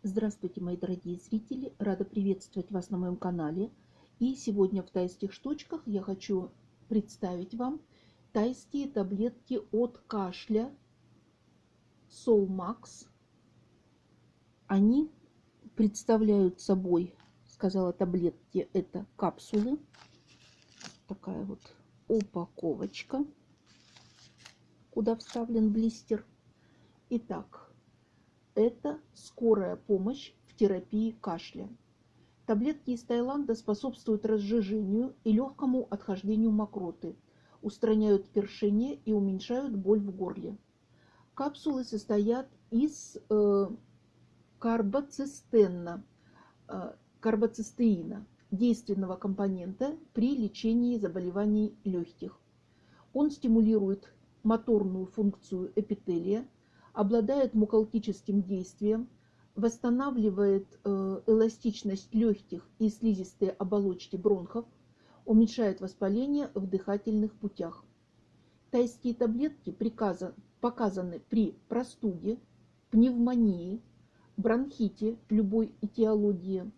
Здравствуйте, мои дорогие зрители! Рада приветствовать вас на моем канале. И сегодня в тайских штучках я хочу представить вам тайские таблетки от кашля Солмакс. Они представляют собой, сказала, таблетки, это капсулы. Такая вот упаковочка, куда вставлен блистер. Итак, это скорая помощь в терапии кашля. Таблетки из Таиланда способствуют разжижению и легкому отхождению мокроты, устраняют першение и уменьшают боль в горле. Капсулы состоят из карбоцистеина, действенного компонента при лечении заболеваний легких. Он стимулирует моторную функцию эпителия, обладает муколтическим действием, восстанавливает эластичность легких и слизистые оболочки бронхов, уменьшает воспаление в дыхательных путях. Тайские таблетки показаны при простуде, пневмонии, бронхите любой этиологии,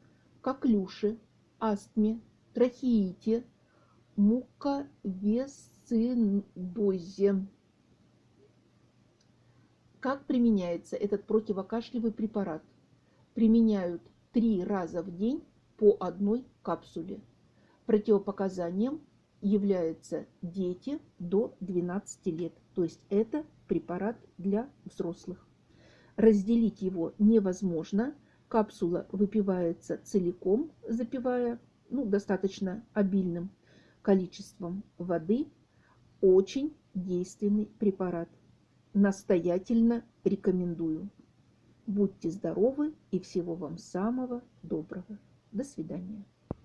коклюше, астме, трахеите, муковисцидозе. Как применяется этот противокашлевый препарат? Применяют 3 раза в день по одной капсуле. Противопоказанием являются дети до 12 лет. То есть это препарат для взрослых. Разделить его невозможно. Капсула выпивается целиком, запивая достаточно обильным количеством воды. Очень действенный препарат. Настоятельно рекомендую. Будьте здоровы и всего вам самого доброго. До свидания.